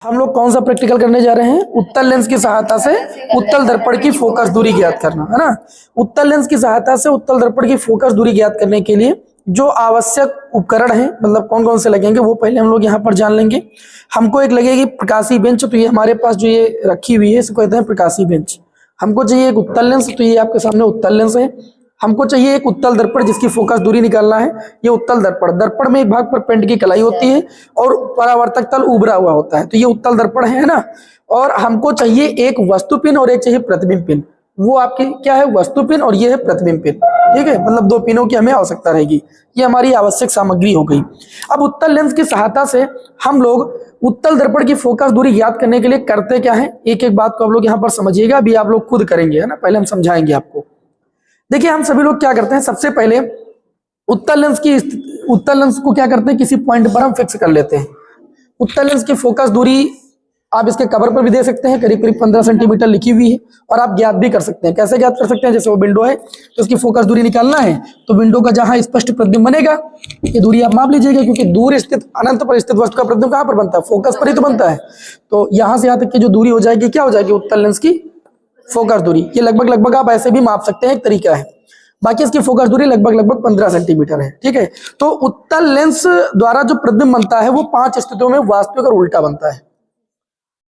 हम लोग कौन सा प्रैक्टिकल करने जा रहे हैं? उत्तल लेंस की सहायता से उत्तल दर्पण की फोकस दूरी ज्ञात करना, है ना। उत्तल लेंस की सहायता से उत्तल दर्पण की फोकस दूरी ज्ञात करने के लिए जो आवश्यक उपकरण हैं, मतलब कौन कौन से लगेंगे, वो पहले हम लोग यहाँ पर जान लेंगे। हमको एक लगेगी प्रकाशीय बेंच, तो ये हमारे पास जो ये रखी हुई है इसको कहते हैं प्रकाशीय बेंच। हमको चाहिए एक उत्तल लेंस, तो ये आपके सामने उत्तल लेंस है। हमको चाहिए एक उत्तल दर्पण जिसकी फोकस दूरी निकालना है, ये उत्तल दर्पण। दर्पण में एक भाग पर पेंट की कलाई होती है और परावर्तक तल उभरा हुआ होता है, तो ये उत्तल दर्पण है ना। और हमको चाहिए एक वस्तु पिन और एक चाहिए प्रतिबिंब पिन। वो आपकी क्या है? वस्तु पिन, और ये है प्रतिबिंब पिन। ठीक है, मतलब दो पिनों की हमें आवश्यकता रहेगी। ये हमारी आवश्यक सामग्री हो गई। अब उत्तल लेंस की सहायता से हम लोग उत्तल दर्पण की फोकस दूरी ज्ञात करने के लिए करते क्या है, एक एक बात को आप लोग यहाँ पर समझिएगा। अभी आप लोग खुद करेंगे, है ना, पहले हम समझाएंगे आपको। देखिए, हम सभी लोग क्या करते हैं, सबसे पहले उत्तल लेंस को क्या करते हैं, किसी पॉइंट पर हम फिक्स कर लेते हैं। उत्तल लेंस की फोकस दूरी आप इसके कवर पर भी दे सकते हैं, करीब करीब 15 सेंटीमीटर लिखी हुई है। और आप ज्ञात भी कर सकते हैं। कैसे ज्ञात कर सकते हैं? जैसे वो विंडो है तो उसकी फोकस दूरी निकालना है, तो विंडो का जहां स्पष्ट प्रतिबिंब बनेगा, ये दूरी आप माप लीजिएगा, क्योंकि दूर स्थित अनंत पर स्थित वस्तु का प्रतिबिंब कहां पर बनता है? फोकस पर ही तो बनता है। तो यहां से यहां तक की जो दूरी हो जाएगी, क्या हो जाएगी? उत्तल लेंस की फोकस दूरी। ये लगभग आप ऐसे भी माप सकते हैं, एक तरीका है। बाकी इसकी फोकस दूरी लगभग 15 सेंटीमीटर है। ठीक है, तो उत्तल लेंस द्वारा जो प्रतिबिंब बनता है वो 5 स्थितियों में वास्तविक और उल्टा बनता है।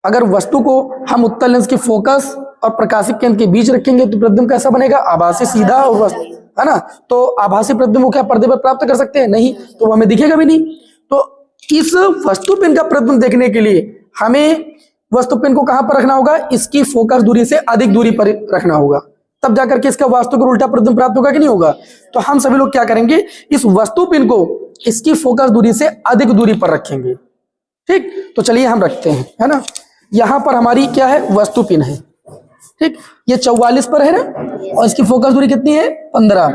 अगर वस्तु को हम उत्तल लेंस की फोकस और प्रकाशिक केंद्र के बीच रखेंगे तो प्रतिबिंब कैसा बनेगा? आभासी, सीधा और वस्तु, है ना। तो आभासी प्रतिबिंब को क्या पर्दे पर प्राप्त कर सकते हैं? नहीं, तो वो हमें दिखेगा भी नहीं। तो इस वस्तु पिन का प्रतिबिंब देखने के लिए हमें वस्तु पिन को कहां पर रखना होगा? इसकी फोकस दूरी से अधिक दूरी पर रखना होगा, तब जाकर के इसका वास्तविक और उल्टा प्रतिबिंब प्राप्त होगा कि नहीं होगा। तो हम सभी लोग क्या करेंगे, इस वस्तु पिन को इसकी फोकस दूरी से अधिक दूरी पर रखेंगे। ठीक, तो चलिए हम रखते हैं, है ना। यहां पर हमारी क्या है? वस्तु पिन है। ठीक, ये 44 पर है ना, और इसकी फोकस दूरी कितनी है? 15।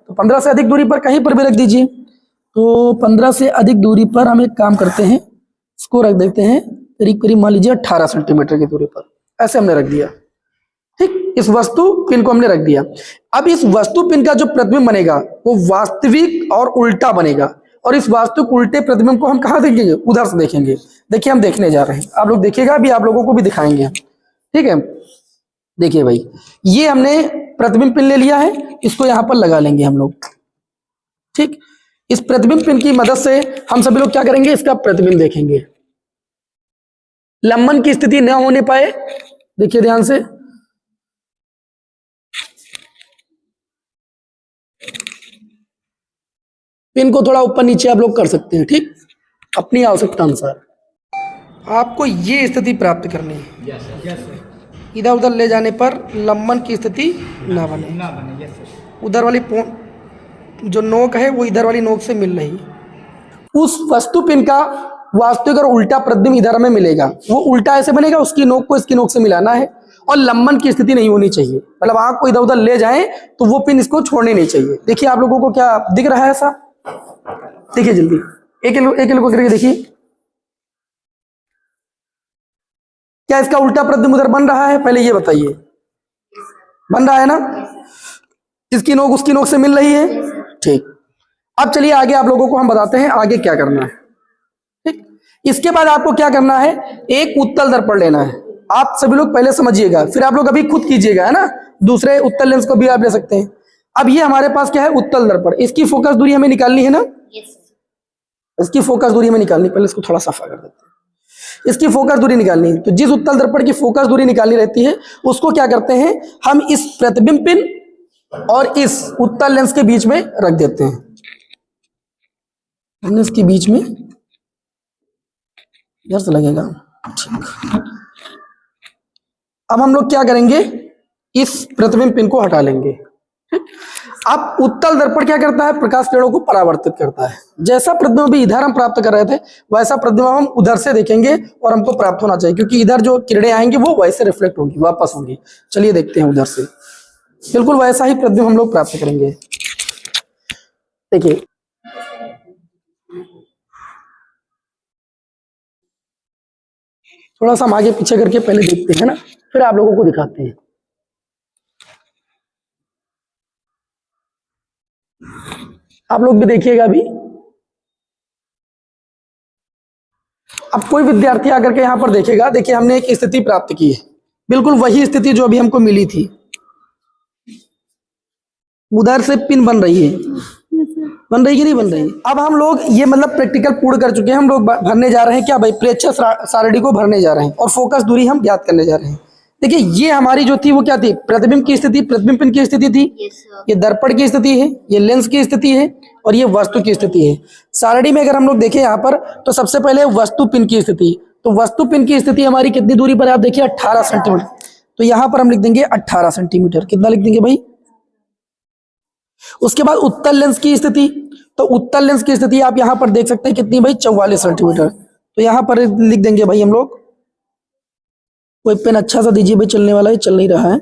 तो 15 से अधिक दूरी पर कहीं पर भी रख दीजिए। तो 15 से अधिक दूरी पर हम एक काम करते हैं, इसको रख देते हैं करीब करीब मान लीजिए 18 सेंटीमीटर की दूरी पर। ऐसे हमने रख दिया। ठीक, इस वस्तु पिन को हमने रख दिया। अब इस वस्तु पिन का जो प्रतिबिंब बनेगा वो वास्तविक और उल्टा बनेगा, और इस वास्तविक उल्टे प्रतिबिंब को हम कहां देखेंगे? उधर से देखेंगे। देखिए, हम देखने जा रहे हैं, आप लोग देखिएगा, अभी आप लोगों को भी दिखाएंगे। ठीक है, देखिए भाई, ये हमने प्रतिबिंब पिन ले लिया है, इसको यहां पर लगा लेंगे हम लोग। ठीक, इस प्रतिबिंब पिन की मदद से हम सभी लोग क्या करेंगे? इसका प्रतिबिंब देखेंगे। लंबन की स्थिति न होने पाए, देखिए ध्यान से, पिन को थोड़ा ऊपर नीचे आप लोग कर सकते हैं। ठीक, अपनी आवश्यकता अनुसार आपको ये स्थिति प्राप्त करनी है। इधर उधर ले जाने पर लंबन की स्थिति ना बने। उधर वाली जो नोक है वो इधर वाली नोक से मिल रही, उस वस्तु पिन का वास्तविक और उल्टा प्रतिबिंब इधर हमें मिलेगा। वो उल्टा ऐसे बनेगा, उसकी नोक को इसकी नोक से मिलाना है, और लंबन की स्थिति नहीं होनी चाहिए, मतलब आंख को इधर उधर ले जाए तो वो पिन इसको छोड़नी नहीं चाहिए। देखिए, आप लोगों को क्या दिख रहा है? ऐसा देखिए, जल्दी एक एक करके देखिए, क्या इसका उल्टा प्रतिबिंब उधर बन रहा है? पहले ये बताइए, बन रहा है ना? इसकी नोक उसकी नोक से मिल रही है। ठीक, अब चलिए आगे आप लोगों को हम बताते हैं आगे क्या करना है। ठीक, इसके बाद आपको क्या करना है? एक उत्तल दर्पण लेना है। आप सभी लोग पहले समझिएगा, फिर आप लोग अभी खुद कीजिएगा, है ना। दूसरे उत्तल लेंस को भी आप ले सकते हैं। अब ये हमारे पास क्या है? उत्तल दर्पण। इसकी फोकस दूरी हमें निकालनी है ना। इसकी फोकस दूरी हमें निकालनी, पहले इसको थोड़ा सफा कर देते हैं। इसकी फोकस दूरी निकालनी है, तो जिस उत्तल दर्पण की फोकस दूरी निकालनी रहती है उसको क्या करते हैं? हम इस प्रतिबिंब पिन और इस उत्तल लेंस के बीच में रख देते हैं। इसके बीच में इधर से लगेगा। ठीक, अब हम लोग क्या करेंगे? इस प्रतिबिंब पिन को हटा लेंगे। ठीक, अब उत्तल दर्पण क्या करता है? प्रकाश किरणों को परावर्तित करता है। जैसा प्रतिबिंब अभी इधर हम प्राप्त कर रहे थे वैसा प्रतिबिंब हम उधर से देखेंगे, और हमको प्राप्त होना चाहिए, क्योंकि इधर जो किरणें आएंगी वो वैसे रिफ्लेक्ट होंगी, वापस होंगी। चलिए देखते हैं, उधर से बिल्कुल वैसा ही प्रतिबिंब हम लोग प्राप्त करेंगे। देखिए, थोड़ा सा हम आगे पीछे करके पहले देखते हैं ना, फिर आप लोगों को दिखाते हैं। आप लोग भी देखिएगा। अभी अब कोई विद्यार्थी आकर के यहाँ पर देखेगा, देखिए हमने एक स्थिति प्राप्त की है, बिल्कुल वही स्थिति जो अभी हमको मिली थी। उधर से पिन बन रही है, बन रही कि नहीं बन रही? अब हम लोग ये मतलब प्रैक्टिकल पूर्ण कर चुके हैं, हम लोग भरने जा रहे हैं क्या भाई, प्रेक्षक सारणी को भरने जा रहे हैं और फोकस दूरी हम ज्ञात करने जा रहे हैं। देखिए ये हमारी जो थी वो क्या थी, प्रतिबिंब की स्थिति, प्रतिबिंब पिन की स्थिति थी, ये दर्पण की स्थिति है, ये लेंस की स्थिति है और ये वस्तु की स्थिति है। सारणी में अगर हम लोग देखें यहाँ पर तो सबसे पहले वस्तु पिन की स्थिति, तो वस्तु पिन की स्थिति हमारी कितनी दूरी पर है, आप देखिए 18 सेंटीमीटर। तो यहाँ पर हम लिख देंगे 18 सेंटीमीटर, कितना लिख देंगे भाई। उसके बाद उत्तल लेंस की स्थिति, तो उत्तल लेंस की स्थिति आप यहाँ पर देख सकते हैं कितनी भाई, 44 सेंटीमीटर। तो यहाँ पर लिख देंगे भाई हम लोग, कोई पेन अच्छा सा दीजिए भाई, चलने वाला है, चल नहीं रहा है,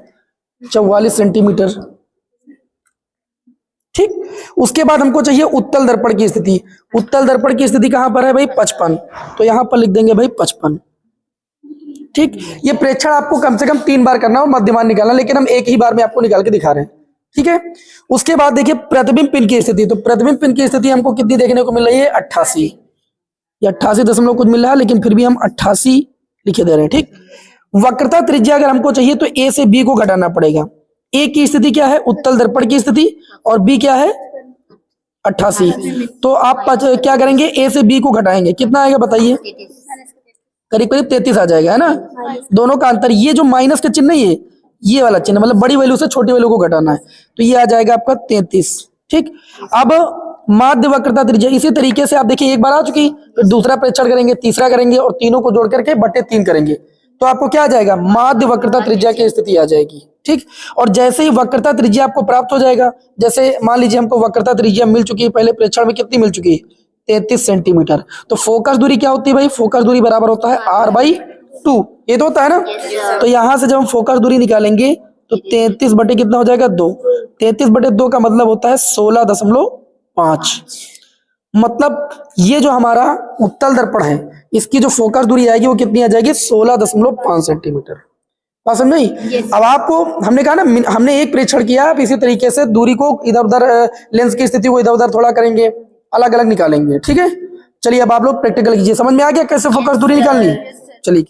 44 सेंटीमीटर। ठीक, उसके बाद हमको चाहिए उत्तल दर्पण की स्थिति। उत्तल दर्पण की स्थिति कहां पर है भाई, 55। तो यहां पर लिख देंगे भाई 55। ठीक, ये प्रेक्षण आपको कम से कम 3 बार करना और मध्यमान निकालना, लेकिन हम एक ही बार में आपको निकाल के दिखा रहे हैं। ठीक है, उसके बाद देखिए प्रतिबिंब पिन की स्थिति, तो प्रतिबिंब पिन की स्थिति हमको कितनी देखने को मिल रही है, 88 या 88 दशमलव कुछ मिल रहा है, लेकिन फिर भी हम 88 लिखे दे रहे हैं। ठीक, वक्रता त्रिज्या अगर हमको चाहिए तो ए से बी को घटाना पड़ेगा। ए की स्थिति क्या है, उत्तल दर्पण की स्थिति, और बी क्या है 88। तो आप क्या करेंगे, ए से बी को घटाएंगे, कितना आएगा बताइए, करीब करीब 33 आ जाएगा, है ना। दोनों का अंतर, ये जो माइनस का चिन्ह है ये वाला चिन्ह, मतलब बड़ी वैल्यू से छोटी वैल्यू को घटाना है, तो ये आ जाएगा आपका 33। ठीक, अब माध्य वक्रता त्रिज्या इसी तरीके से आप देखिए, एक बार आ चुकी, फिर दूसरा परीक्षण करेंगे, तीसरा करेंगे और तीनों को जोड़ करके बटे 3 करेंगे, तो आपको क्या आ जाएगा, माध्य वक्रता त्रिज्या की स्थिति आ जाएगी। ठीक, और जैसे ही वक्रता त्रिज्या आपको प्राप्त हो जाएगा, जैसे मान लीजिए हमको वक्रता त्रिज्या मिल चुकी है, पहले परीक्षण में कितनी मिल चुकी है, 33 सेंटीमीटर। तो फोकस दूरी क्या होती है भाई, फोकस दूरी बराबर होता है r/2, ये तो होता है ना। तो यहां से जब हम फोकस दूरी निकालेंगे तो 33 बटे कितना हो जाएगा, 2। 33 बटे 2 का मतलब होता है 16.5। मतलब ये जो हमारा उत्तल दर्पण है, इसकी जो फोकस दूरी आएगी वो कितनी आ जाएगी, 16.5 सेंटीमीटर। बात समझ नहीं? अब आपको हमने कहा ना, हमने एक परीक्षण किया, आप इसी तरीके से दूरी को इधर उधर, लेंस की स्थिति को इधर उधर थोड़ा करेंगे, अलग अलग निकालेंगे। ठीक है, चलिए अब आप लोग प्रैक्टिकल कीजिए। समझ में आ गया कैसे फोकस दूरी निकालनी? चलिए।